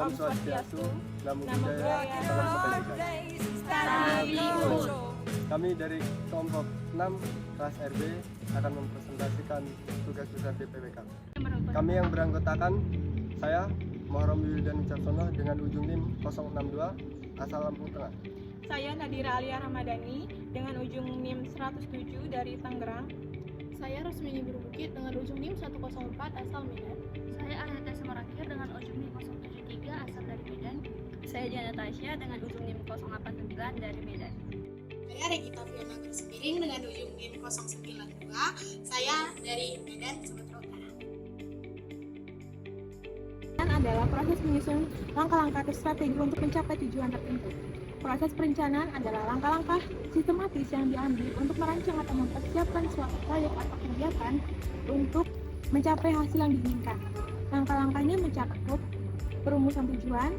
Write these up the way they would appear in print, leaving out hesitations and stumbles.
Om Swastiastu, Namo Buddhaya, Salam Kebajikan. Kami dari kelompok 6 Ras RB akan mempresentasikan tugas-tugas DPWK. Kami yang beranggotakan saya Muharram Wildan Wicaksono dengan ujung NIM 062 asal Lampung Tengah. Saya Nadira Alia Ramadhani dengan ujung NIM 107 dari Tangerang. Saya Rosmini Bukit dengan ujung NIM 104 asal Medan. Saya Arneta Semerakir dengan ujung NIM 073 asal dari Medan. Saya Diana Tasya dengan ujung NIM 089 dari Medan. Saya Regita Fiona Gersepiring dengan ujung NIM 092. Saya dari Medan, Sumatera Utara. Adalah proses menyusun langkah-langkah atau strategi untuk mencapai tujuan tertentu. Proses perencanaan adalah langkah-langkah sistematis yang diambil untuk merancang atau mempersiapkan suatu proyek atau kegiatan untuk mencapai hasil yang diinginkan. Langkah-langkahnya mencakup perumusan tujuan,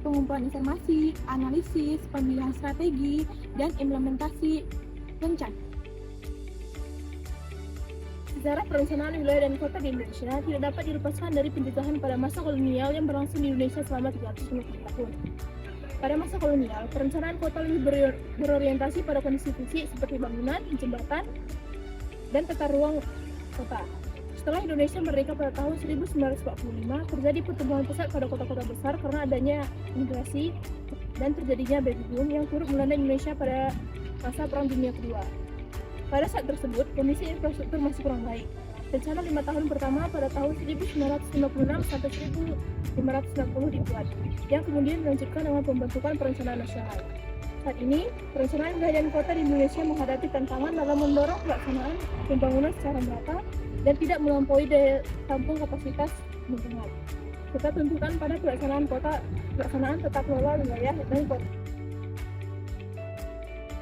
pengumpulan informasi, analisis, pemilihan strategi, dan implementasi rencana. Sejarah perencanaan wilayah dan kota di Indonesia tidak dapat dilepaskan dari penjajahan pada masa kolonial yang berlangsung di Indonesia selama 350 tahun. Pada masa kolonial, perencanaan kota lebih berorientasi pada konstitusi seperti bangunan, jembatan, dan tata ruang kota. Setelah Indonesia merdeka pada tahun 1945, terjadi pertumbuhan pesat pada kota-kota besar karena adanya migrasi dan terjadinya baby boom yang turut melanda Indonesia pada masa Perang Dunia Kedua. Pada saat tersebut, kondisi infrastruktur masih kurang baik. Rencana 5 tahun pertama pada tahun 1956 sampai 1560 dibuat, yang kemudian dilanjutkan dengan pembentukan perencanaan nasional. Saat ini, perencanaan wilayah dan kota di Indonesia menghadapi tantangan dalam mendorong pelaksanaan pembangunan secara merata dan tidak melampaui daya tampung kapasitas lingkungan. Kita tuntutan pada pelaksanaan tata kelola wilayah dan kota.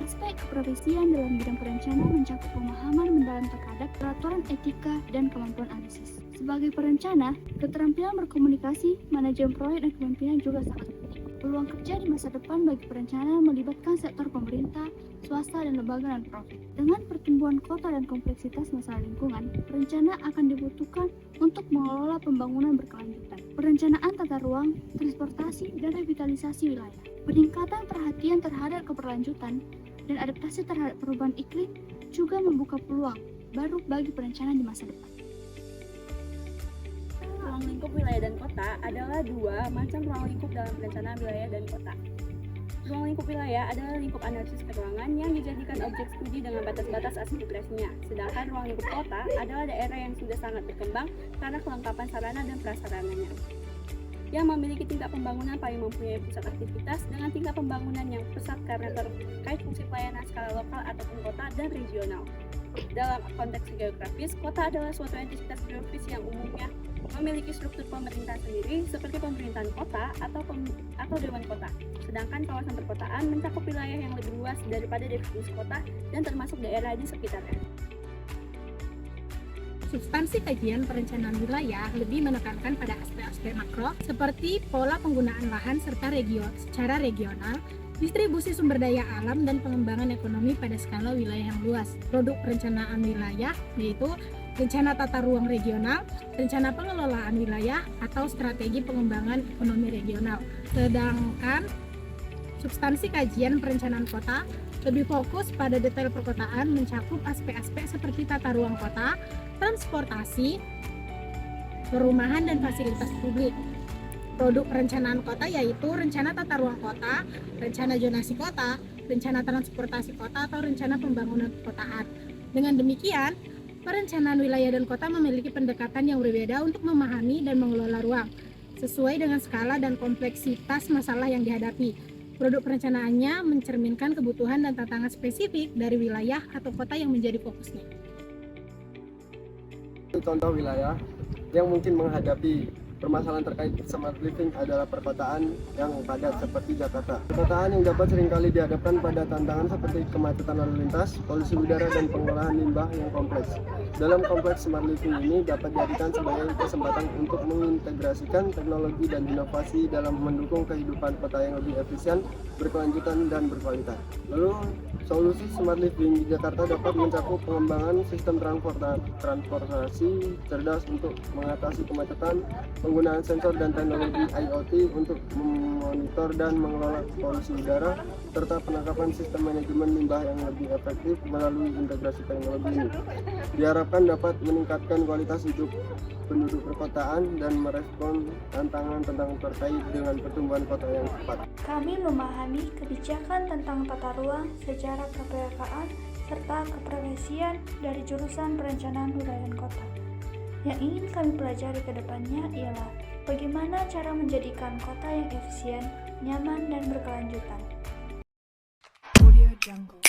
Aspek keprofesian dalam bidang perencanaan mencakup pemahaman mendalam terhadap peraturan etika dan kemampuan analisis. Sebagai perencana, keterampilan berkomunikasi, manajemen proyek, dan kepemimpinan juga sangat penting. Peluang kerja di masa depan bagi perencana melibatkan sektor pemerintah, swasta, dan lembaga non-profit. Dengan pertumbuhan kota dan kompleksitas masalah lingkungan, perencana akan dibutuhkan untuk mengelola pembangunan berkelanjutan, perencanaan tata ruang, transportasi, dan revitalisasi wilayah. Peningkatan perhatian terhadap keberlanjutan dan adaptasi terhadap perubahan iklim juga membuka peluang baru bagi perencanaan di masa depan. Ruang lingkup wilayah dan kota adalah dua macam ruang lingkup dalam perencanaan wilayah dan kota. Ruang lingkup wilayah adalah lingkup analisis keruangan yang dijadikan objek studi dengan batas-batas aspirasinya, sedangkan ruang lingkup kota adalah daerah yang sudah sangat berkembang karena kelengkapan sarana dan prasarananya, yang memiliki tingkat pembangunan paling mempunyai pusat aktivitas dengan tingkat pembangunan yang pesat karena terkait fungsi pelayanan skala lokal ataupun kota dan regional. Dalam konteks geografis, kota adalah suatu entitas geografis yang umumnya memiliki struktur pemerintahan sendiri seperti pemerintahan kota atau dewan kota. Sedangkan kawasan perkotaan mencakup wilayah yang lebih luas daripada definisi kota dan termasuk daerah di sekitarnya. Substansi kajian perencanaan wilayah lebih menekankan pada aspek-aspek makro seperti pola penggunaan lahan secara regional, distribusi sumber daya alam, dan pengembangan ekonomi pada skala wilayah yang luas. Produk perencanaan wilayah yaitu rencana tata ruang regional, rencana pengelolaan wilayah, atau strategi pengembangan ekonomi regional. Sedangkan substansi kajian perencanaan kota lebih fokus pada detail perkotaan, mencakup aspek-aspek seperti tata ruang kota, transportasi, perumahan, dan fasilitas publik. Produk perencanaan kota yaitu rencana tata ruang kota, rencana zonasi kota, rencana transportasi kota, atau rencana pembangunan perkotaan. Dengan demikian, perencanaan wilayah dan kota memiliki pendekatan yang berbeda untuk memahami dan mengelola ruang, sesuai dengan skala dan kompleksitas masalah yang dihadapi. Produk perencanaannya mencerminkan kebutuhan dan tantangan spesifik dari wilayah atau kota yang menjadi fokusnya. Contoh wilayah yang mungkin menghadapi permasalahan terkait smart living adalah perkotaan yang padat seperti Jakarta. Perkotaan yang dapat seringkali dihadapkan pada tantangan seperti kemacetan lalu lintas, polusi udara, dan pengolahan limbah yang kompleks. Dalam kompleks smart living ini dapat dijadikan sebagai kesempatan untuk mengintegrasikan teknologi dan inovasi dalam mendukung kehidupan kota yang lebih efisien, berkelanjutan, dan berkualitas. Lalu, solusi smart living di Jakarta dapat mencakup pengembangan sistem transportasi cerdas untuk mengatasi kemacetan, penggunaan sensor dan teknologi IoT untuk memonitor dan mengelola polusi udara, serta penangkapan sistem manajemen limbah yang lebih efektif melalui integrasi teknologi ini. Diharapkan dapat meningkatkan kualitas hidup penduduk perkotaan dan merespon tantangan terkait dengan pertumbuhan kota yang cepat. Kami memahami kebijakan tentang tata ruang secara kepekaan serta keprofesian dari jurusan perencanaan wilayah dan kota. Yang ingin kami pelajari ke depannya ialah bagaimana cara menjadikan kota yang efisien, nyaman, dan berkelanjutan. Audio Jungle.